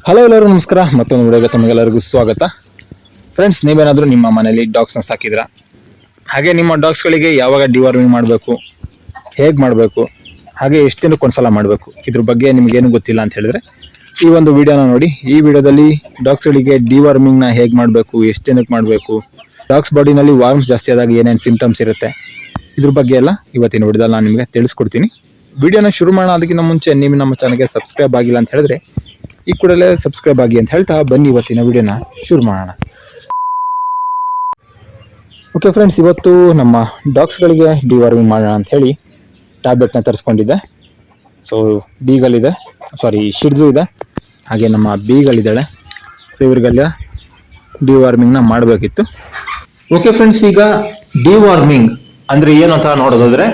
Hello ಎಲ್ಲರೂ ನಮಸ್ಕಾರ. ಮತ್ತೊಂದು ವಿಡಿಯೋಗೆ ತಮಗೆಲ್ಲರಿಗೂ ಸ್ವಾಗತ. ಫ್ರೆಂಡ್ಸ್, ನೀವೇನಾದರೂ ನಿಮ್ಮ ಮನೆಯಲ್ಲಿ ಡಾಗ್ಸ್ನ ಸಾಕಿದ್ರಾ? ಹಾಗೆ ನಿಮ್ಮ ಡಾಗ್ಸ್ಗಳಿಗೆ ಯಾವಾಗ ಡಿವಾರ್ಮಿಂಗ್ ಮಾಡಬೇಕು, ಹೇಗೆ ಮಾಡಬೇಕು, ಹಾಗೆ ಎಷ್ಟು ದಿನಕ್ಕೆ ಒಂದ್ಸಲ ಮಾಡಬೇಕು, ಇದ್ರ ಬಗ್ಗೆ ನಿಮಗೇನು ಗೊತ್ತಿಲ್ಲ ಅಂತ ಹೇಳಿದ್ರೆ ಈ ಒಂದು ವಿಡಿಯೋನ ನೋಡಿ. ಈ ವಿಡಿಯೋದಲ್ಲಿ ಡಾಗ್ಸ್ಗಳಿಗೆ ಡಿವಾರ್ಮಿಂಗ್ನ ಹೇಗೆ ಮಾಡಬೇಕು, ಎಷ್ಟು ದಿನಕ್ಕೆ ಮಾಡಬೇಕು, ಡಾಗ್ಸ್ ಬಾಡಿನಲ್ಲಿ ವಾರ್ಮ್ಸ್ ಜಾಸ್ತಿ ಆದಾಗ ಏನೇನು ಸಿಂಪ್ಟಮ್ಸ್ ಇರುತ್ತೆ, ಇದ್ರ ಬಗ್ಗೆ ಎಲ್ಲ ಇವತ್ತಿನ ವಿಡಿಯೋದಲ್ಲಿ ನಾನು ನಿಮಗೆ ತಿಳಿಸ್ಕೊಡ್ತೀನಿ. ವಿಡಿಯೋನ ಶುರು ಮಾಡೋಣ. ಅದಕ್ಕಿಂತ ಮುಂಚೆ ನೀವು ನಮ್ಮ ಚಾನಲ್ಗೆ ಸಬ್ಸ್ಕ್ರೈಬ್ ಆಗಿಲ್ಲ ಅಂತ ಹೇಳಿದ್ರೆ ಈ ಕೂಡಲೇ ಸಬ್ಸ್ಕ್ರೈಬ್ ಆಗಿ ಅಂತ ಹೇಳ್ತಾ ಬನ್ನಿ ಇವತ್ತಿನ ವಿಡಿಯೋನ ಶುರು ಮಾಡೋಣ. ಓಕೆ ಫ್ರೆಂಡ್ಸ್, ಇವತ್ತು ನಮ್ಮ ಡಾಗ್ಸ್ಗಳಿಗೆ ಡಿವಾರ್ಮಿಂಗ್ ಮಾಡೋಣ ಅಂತ ಹೇಳಿ ಟ್ಯಾಬ್ಲೆಟ್ನ ತರಿಸ್ಕೊಂಡಿದ್ದೆ. ಸೊ ಬೀಗಲ್ ಶಿಡ್ಜು ಇದೆ, ಹಾಗೆ ನಮ್ಮ ಬೀಗಲಿದ್ದಾಳೆ. ಸೊ ಇವ್ರಿಗೆಲ್ಲ ಡಿವಾರ್ಮಿಂಗ್ನ ಮಾಡಬೇಕಿತ್ತು. ಓಕೆ ಫ್ರೆಂಡ್ಸ್, ಈಗ ಡಿವಾರ್ಮಿಂಗ್ ಅಂದರೆ ಏನು ಅಂತ ನೋಡೋದಾದ್ರೆ,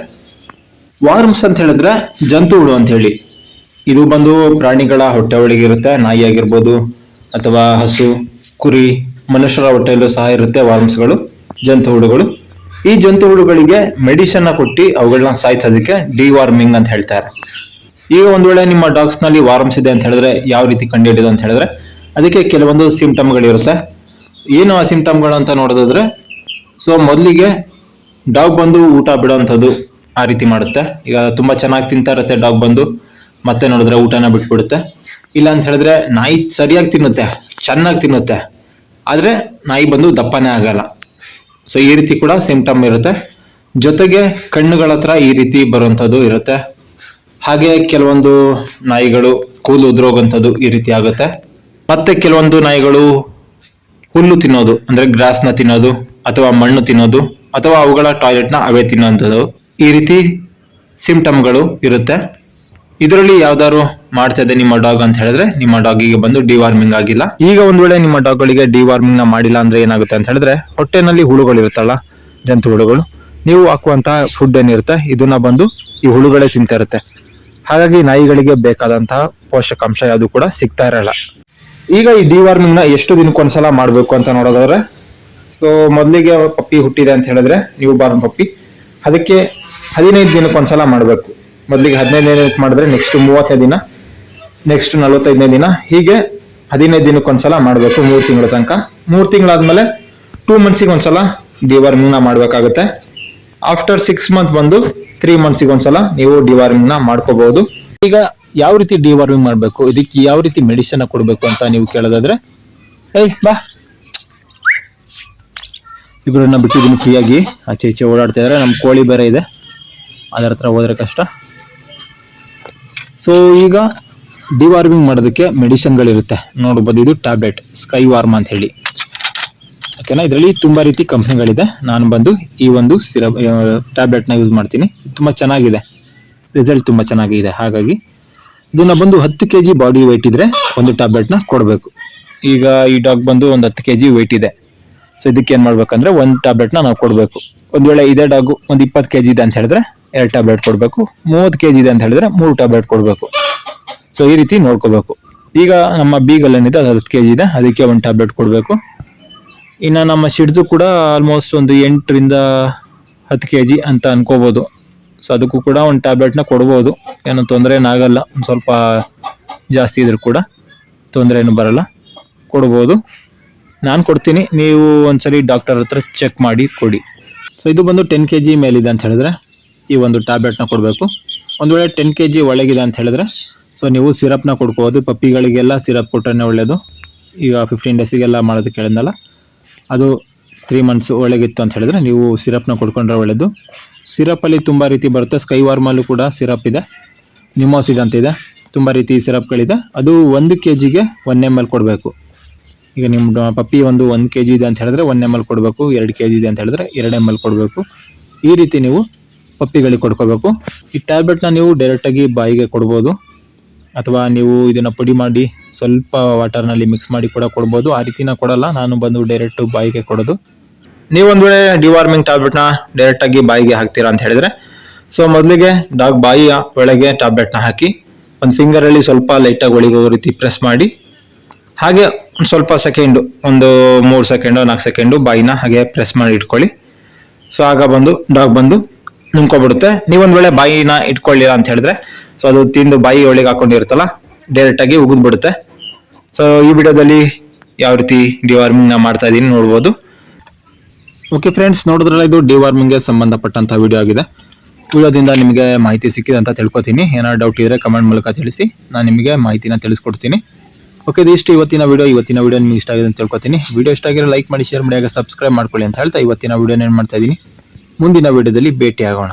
ವಾರ್ಮ್ಸ್ ಅಂತ ಹೇಳಿದ್ರೆ ಜಂತುಹುಳು ಅಂತ ಹೇಳಿ. ಇದು ಬಂದು ಪ್ರಾಣಿಗಳ ಹೊಟ್ಟೆ ಒಳಗೆ ಇರುತ್ತೆ. ನಾಯಿ ಆಗಿರ್ಬೋದು ಅಥವಾ ಹಸು, ಕುರಿ, ಮನುಷ್ಯರ ಹೊಟ್ಟೆಯಲ್ಲೂ ಸಹ ಇರುತ್ತೆ ವಾರ್ಮ್ಸ್ಗಳು, ಜಂತುಹುಳುಗಳು. ಈ ಜಂತುಹುಳುಗಳಿಗೆ ಮೆಡಿಸಿನ್ ಕೊಟ್ಟು ಅವುಗಳನ್ನ ಸಾಯಿಸೋದಕ್ಕೆ ಡಿವಾರ್ಮಿಂಗ್ ಅಂತ ಹೇಳ್ತಾರೆ. ಈಗ ಒಂದ್ ವೇಳೆ ನಿಮ್ಮ ಡಾಗ್ಸ್ ನಲ್ಲಿ ವಾರ್ಮ್ಸ್ ಇದೆ ಅಂತ ಹೇಳಿದ್ರೆ ಯಾವ ರೀತಿ ಕಂಡುಹಿಡಿಯೋದು ಅಂತ ಹೇಳಿದ್ರೆ, ಅದಕ್ಕೆ ಕೆಲವೊಂದು ಸಿಂಪ್ಟಮ್ಗಳಿರುತ್ತೆ. ಏನು ಆ ಸಿಂಪ್ಟಮ್ಗಳು ಅಂತ ನೋಡೋದಾದ್ರೆ, ಸೊ ಮೊದಲಿಗೆ ಡಾಗ್ ಬಂದು ಊಟ ಬಿಡೋವಂಥದ್ದು ಆ ರೀತಿ ಮಾಡುತ್ತೆ. ಈಗ ತುಂಬಾ ಚೆನ್ನಾಗಿ ತಿಂತಾ ಇರುತ್ತೆ ಡಾಗ್ ಬಂದು, ಮತ್ತೆ ನೋಡಿದ್ರೆ ಊಟನ ಬಿಟ್ಬಿಡುತ್ತೆ. ಇಲ್ಲ ಅಂತ ಹೇಳಿದ್ರೆ ನಾಯಿ ಸರಿಯಾಗಿ ತಿನ್ನುತ್ತೆ, ಚೆನ್ನಾಗಿ ತಿನ್ನುತ್ತೆ, ಆದ್ರೆ ನಾಯಿ ಬಂದು ದಪ್ಪನೇ ಆಗಲ್ಲ. ಸೊ ಈ ರೀತಿ ಕೂಡ ಸಿಂಪ್ಟಮ್ ಇರುತ್ತೆ. ಜೊತೆಗೆ ಕಣ್ಣುಗಳ ಹತ್ರ ಈ ರೀತಿ ಬರುವಂಥದ್ದು ಇರುತ್ತೆ. ಹಾಗೆ ಕೆಲವೊಂದು ನಾಯಿಗಳು ಕೂದಲು ಉದುರೋಗಂಥದ್ದು ಈ ರೀತಿ ಆಗುತ್ತೆ. ಮತ್ತೆ ಕೆಲವೊಂದು ನಾಯಿಗಳು ಹುಲ್ಲು ತಿನ್ನೋದು ಅಂದ್ರೆ ಗ್ರಾಸ್ನ ತಿನ್ನೋದು, ಅಥವಾ ಮಣ್ಣು ತಿನ್ನೋದು, ಅಥವಾ ಅವುಗಳ ಟಾಯ್ಲೆಟ್ನ ಅವೇ ತಿನ್ನುವಂಥದ್ದು, ಈ ರೀತಿ ಸಿಂಪ್ಟಮ್ಗಳು ಇರುತ್ತೆ. ಇದರಲ್ಲಿ ಯಾವ್ದಾದ್ರು ಮಾಡ್ತಾ ಇದೆ ನಿಮ್ಮ ಡಾಗ್ ಅಂತ ಹೇಳಿದ್ರೆ ನಿಮ್ಮ ಡಾಗಿಗೆ ಬಂದು ಡಿವಾರ್ಮಿಂಗ್ ಆಗಿಲ್ಲ. ಈಗ ಒಂದ್ ವೇಳೆ ನಿಮ್ಮ ಡಾಗ್ಗಳಿಗೆ ಡಿವಾರ್ಮಿಂಗ್ ನ ಮಾಡಿಲ್ಲ ಅಂದ್ರೆ ಏನಾಗುತ್ತೆ ಅಂತ ಹೇಳಿದ್ರೆ, ಹೊಟ್ಟೆನಲ್ಲಿ ಹುಳುಗಳು ಇರುತ್ತಲ್ಲ, ಜಂತು ಹುಳುಗಳು, ನೀವು ಹಾಕುವಂತಹ ಫುಡ್ ಏನಿರುತ್ತೆ ಇದನ್ನ ಬಂದು ಈ ಹುಳುಗಳೇ ತಿಂತಾ ಇರುತ್ತೆ. ಹಾಗಾಗಿ ನಾಯಿಗಳಿಗೆ ಬೇಕಾದಂತಹ ಪೋಷಕಾಂಶ ಯಾವುದು ಕೂಡ ಸಿಗ್ತಾ ಇರಲ್ಲ. ಈಗ ಈ ಡಿವಾರ್ಮಿಂಗ್ ನ ಎಷ್ಟು ದಿನಕ್ಕೊಂದ್ಸಲ ಮಾಡ್ಬೇಕು ಅಂತ ನೋಡೋದಾದ್ರೆ, ಸೊ ಮೊದಲಿಗೆ ಪಪ್ಪಿ ಹುಟ್ಟಿದೆ ಅಂತ ಹೇಳಿದ್ರೆ ನೀವು ಬಾರ್ನ್ ಪಪ್ಪಿ, ಅದಕ್ಕೆ 15 ದಿನಕ್ಕೊಂದ್ಸಲ ಮಾಡಬೇಕು. ಮೊದಲಿಗೆ 15ನೇ ದಿನಕ್ಕೆ ಮಾಡಿದ್ರೆ ನೆಕ್ಸ್ಟ್ 30ನೇ ದಿನ, ನೆಕ್ಸ್ಟ್ 45ನೇ ದಿನ, ಹೀಗೆ 15 ದಿನಕ್ಕೊಂದ್ಸಲ ಮಾಡಬೇಕು 3 ತಿಂಗಳ ತನಕ. 3 ತಿಂಗಳಾದ್ಮೇಲೆ 2 ಮಂತ್ಸಿಗೆ ಒಂದ್ಸಲ ಡಿವಾರ್ಮಿಂಗ್ ನ ಮಾಡ್ಬೇಕಾಗುತ್ತೆ. ಆಫ್ಟರ್ 6 ಮಂತ್ ಬಂದು 3 ಮಂತ್ಸಿಗೆ ಒಂದ್ಸಲ ನೀವು ಡಿವಾರ್ಮಿಂಗ್ ನ ಮಾಡ್ಕೋಬಹುದು. ಈಗ ಯಾವ ರೀತಿ ಡಿವಾರ್ಮಿಂಗ್ ಮಾಡಬೇಕು, ಇದಕ್ಕೆ ಯಾವ ರೀತಿ ಮೆಡಿಸಿನ್ ಕೊಡಬೇಕು ಅಂತ ನೀವು ಕೇಳೋದಾದ್ರೆ, ಬಾ, ಇಬ್ಬರನ್ನ ಬಿಟ್ಟಿದ್ದೀನಿ ಫ್ರೀಯಾಗಿ, ಆಚೆ ಈಚೆ ಓಡಾಡ್ತಾ ಇದಾರೆ. ನಮ್ಮ ಕೋಳಿ ಬೇರೆ ಇದೆ, ಅದರ ಹತ್ರ ಹೋದ್ರೆ ಕಷ್ಟ. ಸೊ ಈಗ ಡಿವಾರ್ಮಿಂಗ್ ಮಾಡೋದಕ್ಕೆ ಮೆಡಿಸಿನ್ಗಳಿರುತ್ತೆ ನೋಡ್ಬೋದು. ಇದು ಟ್ಯಾಬ್ಲೆಟ್ ಸ್ಕೈ ವಾರ್ಮ್ ಅಂತ ಹೇಳಿ, ಓಕೆನಾ. ಇದರಲ್ಲಿ ತುಂಬಾ ರೀತಿ ಕಂಪ್ನಿಗಳಿದೆ. ನಾನು ಬಂದು ಈ ಒಂದು ಸಿರಪ್ ಟ್ಯಾಬ್ಲೆಟ್ನ ಯೂಸ್ ಮಾಡ್ತೀನಿ. ತುಂಬಾ ಚೆನ್ನಾಗಿದೆ, ರಿಸಲ್ಟ್ ತುಂಬಾ ಚೆನ್ನಾಗಿದೆ. ಹಾಗಾಗಿ ಇದನ್ನ ಬಂದು 10 kg ಬಾಡಿ weight ಇದ್ರೆ ಒಂದು ಟ್ಯಾಬ್ಲೆಟ್ನ ಕೊಡಬೇಕು. ಈಗ ಈ ಡಾಗ್ ಬಂದು ಒಂದು 10 kg weight ಇದೆ. ಸೊ ಇದಕ್ಕೆ ಏನ್ ಮಾಡ್ಬೇಕಂದ್ರೆ ಒಂದು ಟ್ಯಾಬ್ಲೆಟ್ನ ನಾವು ಕೊಡಬೇಕು. ಒಂದ್ ವೇಳೆ ಇದೇ ಡಾಗು ಒಂದು 20 kg ಇದೆ ಅಂತ ಹೇಳಿದ್ರೆ 2 ಟ್ಯಾಬ್ಲೆಟ್ ಕೊಡಬೇಕು. 30 kg ಇದೆ ಅಂತ ಹೇಳಿದ್ರೆ 3 ಟ್ಯಾಬ್ಲೆಟ್ ಕೊಡಬೇಕು. ಸೊ ಈ ರೀತಿ ನೋಡ್ಕೋಬೇಕು. ಈಗ ನಮ್ಮ ಬೀಗಲ್ ಏನಿದೆ ಅದು 10 kg ಇದೆ, ಅದಕ್ಕೆ 1 ಟ್ಯಾಬ್ಲೆಟ್ ಕೊಡಬೇಕು. ಇನ್ನ ನಮ್ಮ ಶಿಡ್ಜು ಕೂಡ ಆಲ್ಮೋಸ್ಟ್ ಒಂದು 8 ರಿಂದ 10 kg ಅಂತ ಅನ್ಕೋಬಹುದು. ಸೊ ಅದಕ್ಕೂ ಕೂಡ 1 ಟ್ಯಾಬ್ಲೆಟ್ನ ಕೊಡ್ಬೋದು, ಏನು ತೊಂದರೆ ಏನಾಗಲ್ಲ. ಒಂದು ಸ್ವಲ್ಪ ಜಾಸ್ತಿ ಇದ್ರೂ ಕೂಡ ತೊಂದರೆ ಏನು ಬರಲ್ಲ, ಕೊಡ್ಬೋದು. ನಾನು ಕೊಡ್ತೀನಿ, ನೀವು ಒಂದ್ಸರಿ ಡಾಕ್ಟರ್ ಹತ್ರ ಚೆಕ್ ಮಾಡಿ ಕೊಡಿ. ಸೊ ಇದು ಬಂದು 10 kg ಮೇಲಿದೆ ಅಂತ ಹೇಳಿದ್ರೆ ಈ ಒಂದು ಟ್ಯಾಬ್ಲೆಟ್ನ ಕೊಡಬೇಕು. ಒಂದು ವೇಳೆ 10 kg ಒಳಗಿದೆ ಅಂತ ಹೇಳಿದ್ರೆ ಸೊ ನೀವು ಸಿರಪ್ನ ಕೊಡ್ಕೋಬೋದು. ಪಪ್ಪಿಗಳಿಗೆಲ್ಲ ಸಿರಪ್ ಕೊಟ್ಟರೆ ಒಳ್ಳೇದು. ಈಗ 15 ಡೇಸಿಗೆಲ್ಲ ಮಾಡೋದಕ್ಕೆ ಹೇಳಿದ್ನಲ್ಲ, ಅದು 3 ಮಂತ್ಸ್ ಒಳಗಿತ್ತು ಅಂತ ಹೇಳಿದ್ರೆ ನೀವು ಸಿರಪ್ನ ಕೊಡ್ಕೊಂಡ್ರೆ ಒಳ್ಳೇದು. ಸಿರಪಲ್ಲಿ ತುಂಬ ರೀತಿ ಬರುತ್ತೆ. ಸ್ಕೈ ವಾರ್ಮಲ್ಲೂ ಕೂಡ ಸಿರಪ್ ಇದೆ, ನಿಮೋಸಿಡ್ ಅಂತ ಇದೆ, ತುಂಬ ರೀತಿ ಸಿರಪ್ಗಳಿದೆ. ಅದು 1 kgಗೆ 1 ml ಕೊಡಬೇಕು. ಈಗ ನಿಮ್ಮ ಪಪ್ಪಿ ಒಂದು 1 kg ಇದೆ ಅಂತ ಹೇಳಿದ್ರೆ 1 ml ಕೊಡಬೇಕು. 2 kg ಇದೆ ಅಂತ ಹೇಳಿದ್ರೆ 2 ml ಕೊಡಬೇಕು. ಈ ರೀತಿ ನೀವು ಪಪ್ಪಿಗಳಿಗೆ ಕೊಡ್ಕೋಬೇಕು. ಈ ಟ್ಯಾಬ್ಲೆಟ್ನ ನೀವು ಡೈರೆಕ್ಟಾಗಿ ಬಾಯಿಗೆ ಕೊಡ್ಬೋದು, ಅಥವಾ ನೀವು ಇದನ್ನ ಪುಡಿ ಮಾಡಿ ಸ್ವಲ್ಪ ವಾಟರ್ನಲ್ಲಿ ಮಿಕ್ಸ್ ಮಾಡಿ ಕೂಡ ಕೊಡ್ಬೋದು. ಆ ರೀತಿನ ಕೊಡಲ್ಲ, ನಾನು ಬಂದು ಡೈರೆಕ್ಟ್ ಬಾಯಿಗೆ ಕೊಡೋದು. ನೀವು ಒಂದ್ ವೇಳೆ ಡಿವಾರ್ಮಿಂಗ್ ಟ್ಯಾಬ್ಲೆಟ್ನ ಡೈರೆಕ್ಟಾಗಿ ಬಾಯಿಗೆ ಹಾಕ್ತೀರಾ ಅಂತ ಹೇಳಿದ್ರೆ, ಸೊ ಮೊದಲಿಗೆ ಡಾಗ್ ಬಾಯಿಯ ಒಳಗೆ ಟ್ಯಾಬ್ಲೆಟ್ನ ಹಾಕಿ ಒಂದು ಫಿಂಗರಲ್ಲಿ ಸ್ವಲ್ಪ ಲೈಟಾಗಿ ಒಳಗೋ ರೀತಿ ಪ್ರೆಸ್ ಮಾಡಿ, ಹಾಗೆ ಒಂದು ಸ್ವಲ್ಪ ಸೆಕೆಂಡು, ಒಂದು 3 ಸೆಕೆಂಡು 4 ಸೆಕೆಂಡು ಬಾಯಿನ ಹಾಗೆ ಪ್ರೆಸ್ ಮಾಡಿ ಇಟ್ಕೊಳ್ಳಿ. ಸೊ ಆಗ ಬಂದು ಡಾಗ್ ಬಂದು ನುಂಗ್ಕೊಬಿಡುತ್ತೆ. ನೀವೊಂದ್ ವೇಳೆ ಬಾಯಿನ ಇಟ್ಕೊಳ್ಳಿಲ್ಲ ಅಂತ ಹೇಳಿದ್ರೆ, ಸೊ ಅದು ತಿಂದು ಬಾಯಿ ಒಳಗೆ ಹಾಕೊಂಡಿರುತ್ತಲ್ಲ, ಡೈರೆಕ್ಟ್ ಆಗಿ ಉಗಿದ್ಬಿಡುತ್ತೆ. ಸೊ ಈ ವಿಡಿಯೋದಲ್ಲಿ ಯಾವ ರೀತಿ ಡಿವಾರ್ಮಿಂಗ್ ನ ಮಾಡ್ತಾ ಇದೀನಿ ನೋಡ್ಬೋದು. ಓಕೆ ಫ್ರೆಂಡ್ಸ್, ನೋಡಿದ್ರಲ್ಲ ಇದು ಡಿವಾರ್ಮಿಂಗ್ ಗೆ ಸಂಬಂಧಪಟ್ಟಂತ ವಿಡಿಯೋ ಆಗಿದೆ. ವಿಡಿಯೋದಿಂದ ನಿಮಗೆ ಮಾಹಿತಿ ಸಿಕ್ಕಿದೆ ಅಂತ ತಿಳ್ಕೊತೀನಿ. ಏನಾದ್ರು ಡೌಟ್ ಇದ್ರೆ ಕಮೆಂಟ್ ಮೂಲಕ ತಿಳಿಸಿ, ನಾನು ನಿಮಗೆ ಮಾಹಿತಿನ ತಿಳಿಸ್ಕೊಡ್ತೀನಿ. ಓಕೆ, ಇದಿಷ್ಟು ಇವತ್ತಿನ ವಿಡಿಯೋ ನಿಮ್ಗೆ ಇಷ್ಟ ಆಗಿದೆ ಅಂತ ತಿಳ್ಕೊತೀನಿ. ವಿಡಿಯೋ ಇಷ್ಟ ಆಗಿರೋ ಲೈಕ್ ಮಾಡಿ, ಶೇರ್ ಮಾಡಿ, ಹಾಗೆ ಸಬ್ಸ್ಕ್ರೈಬ್ ಮಾಡ್ಕೊಳ್ಳಿ ಅಂತ ಹೇಳ್ತಾ ಇವತ್ತಿನ ವಿಡಿಯೋನ ಏನ್ ಮಾಡ್ತಾ ಇದೀನಿ, ಮುಂದಿನ ವಿಡಿಯೋದಲ್ಲಿ ಭೇಟಿ ಆಗೋಣ.